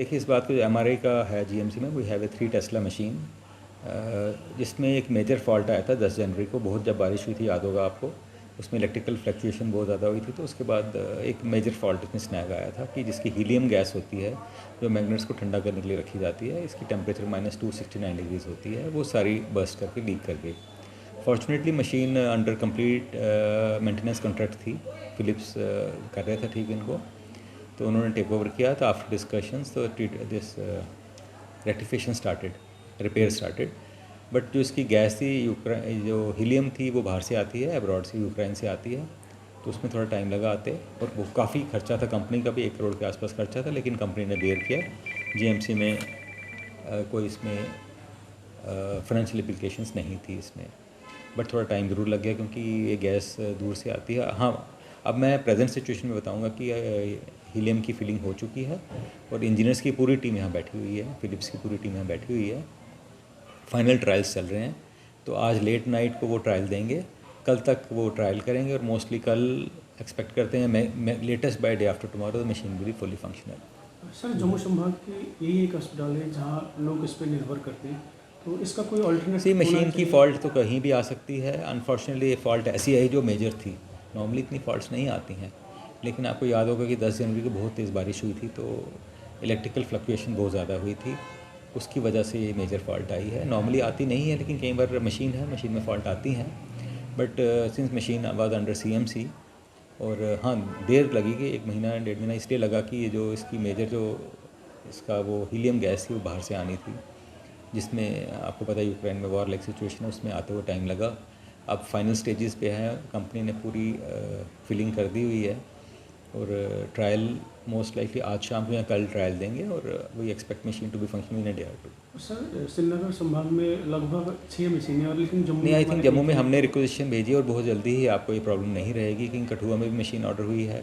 देखिए इस बात को जो एमआरआई का है जीएमसी में, we have a 3 tesla machine, जिसमें एक मेजर फॉल्ट आया था 10 जनवरी को। बहुत जब बारिश हुई थी याद होगा आपको, उसमें इलेक्ट्रिकल फ्लक्चुएशन बहुत ज़्यादा हुई थी। तो उसके बाद एक मेजर फॉल्ट इसमें स्नैग आया था कि जिसकी हीलियम गैस होती है जो मैग्नेट्स को ठंडा करने के लिए रखी जाती है, इसकी टेम्परेचर -269 डिग्रीज होती है, वो सारी बर्स्ट करके लीक कर गई। Fortunately machine under complete maintenance contract थी, फिलिप्स कर रहे थे ठीक इनको, तो उन्होंने टेक ओवर किया। तो आफ्टर डिस्कशंस तो this rectification started, repair started. But जो इसकी गैस थी जो हीलियम थी वो बाहर से आती है, अब्रॉड से, यूक्रेन से आती है, तो उसमें थोड़ा टाइम लगा आते। और वो काफ़ी खर्चा था, कंपनी का भी 1 करोड़ के आसपास खर्चा था, लेकिन कंपनी ने देर किया। जीएमसी में कोई इसमें फाइनेंशियल एप्लीकेशंस नहीं थी इसमें, बट थोड़ा टाइम ज़रूर लग गया क्योंकि ये गैस दूर से आती है। हाँ, अब मैं प्रेजेंट सिचुएशन में बताऊंगा कि हीलियम की फिलिंग हो चुकी है और इंजीनियर्स की पूरी टीम यहाँ बैठी हुई है, फिलिप्स की पूरी टीम यहाँ बैठी हुई है। फाइनल ट्रायल्स चल रहे हैं, तो आज लेट नाइट को वो ट्रायल देंगे, कल तक वो ट्रायल करेंगे और मोस्टली कल एक्सपेक्ट करते हैं मैं latest by day after tomorrow machine will be fully functional. Sir, Jammu संभाग की यही एक अस्पताल है जहाँ लोग इस पर निर्भर करते हैं, तो इसका कोई ऑल्टरनेटिव मशीन की फ़ॉल्ट तो कहीं भी आ सकती है। अनफॉर्चुनेटली ये फ़ॉल्ट ऐसी आई जो मेजर थी, नॉर्मली इतनी फ़ॉल्ट्स नहीं आती हैं, लेकिन आपको याद होगा कि 10 जनवरी को बहुत तेज़ बारिश हुई थी, तो इलेक्ट्रिकल फ्लक्चुएशन बहुत ज़्यादा हुई थी, उसकी वजह से ये मेजर फ़ॉल्ट आई है। नॉर्मली आती नहीं है, लेकिन कई बार मशीन है, मशीन में फ़ॉल्ट आती हैं। But since machine was under CMC, और हाँ देर लगी कि 1 महीना 1.5 महीना इसलिए लगा कि ये जो इसकी मेजर जो इसका वो हीलियम गैस थी वो बाहर से आनी थी, जिसमें आपको पता है यूक्रेन में वॉर लाइक सिचुएशन है, उसमें आते हुए टाइम लगा। अब फाइनल स्टेजेस पे है, कंपनी ने पूरी फिलिंग कर दी हुई है और ट्रायल मोस्ट लाइकली आज शाम को या कल ट्रायल देंगे और we expect machine to be functional in a day और 2। सर, श्रीनगर संभाग में लगभग 6 मशीनें और लेकिन जम्मू नहीं, आई थिंक जम्मू में हमने रिक्वेजिशन भेजी और बहुत जल्दी ही आपको ये प्रॉब्लम नहीं रहेगी, क्योंकि कठुआ में भी मशीन ऑर्डर हुई है।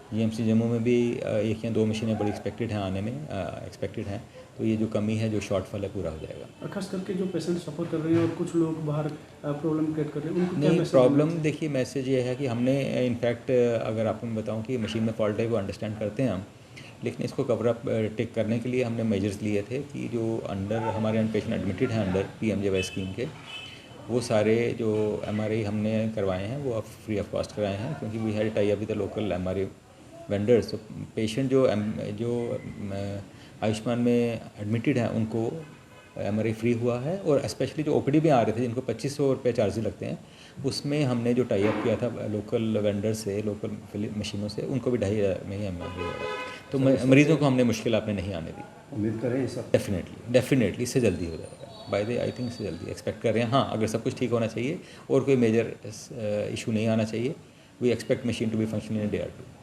जीएमसी जम्मू में भी 1 या 2 मशीनें बड़ी एक्सपेक्टेड हैं आने में, एक्सपेक्टेड हैं, तो ये जो कमी है, जो शॉर्टफॉल है, पूरा हो जाएगा। खास करके जो पेशेंट सफ़र कर रहे हैं और कुछ लोग बाहर प्रॉब्लम क्रिएट कर रहे हैं, उनको क्या नहीं, मैसेज प्रॉब्लम देखिए, मैसेज ये है कि हमने इनफैक्ट अगर आपको मैं बताऊं कि मशीन में फॉल्ट है वो अंडरस्टैंड करते हैं हम, लेकिन इसको कवर अप टेक करने के लिए हमने मेजर्स लिए थे कि जो अंडर हमारे यहाँ पेशेंट एडमिटेड हैं अंडर पीएमजेवाई स्कीम के, वो सारे जो एमआरआई हमने करवाए हैं वो अब फ्री ऑफ कॉस्ट कराए हैं, क्योंकि we had tie up with the local MRI vendors. तो पेशेंट जो आयुष्मान में एडमिटेड हैं उनको एमआरआई फ्री हुआ है, और स्पेशली जो ओपीडी में आ रहे थे जिनको 2500 रुपये चार्जेस लगते हैं, उसमें हमने जो टाई अप किया था लोकल वेंडर से, लोकल मशीनों से, उनको भी 2500 में ही एमआरआई हो रहा है। तो मरीज़ों को हमने मुश्किल आपने नहीं आने दी। उम्मीद करें सब डेफिनेटली इससे जल्दी हो जाएगा, बाय द आई थिंक इससे जल्दी एक्सपेक्ट कर रहे हैं। हाँ, अगर सब कुछ ठीक होना चाहिए और कोई मेजर इशू नहीं आना चाहिए, we expect machine to be functioning in a day और 2।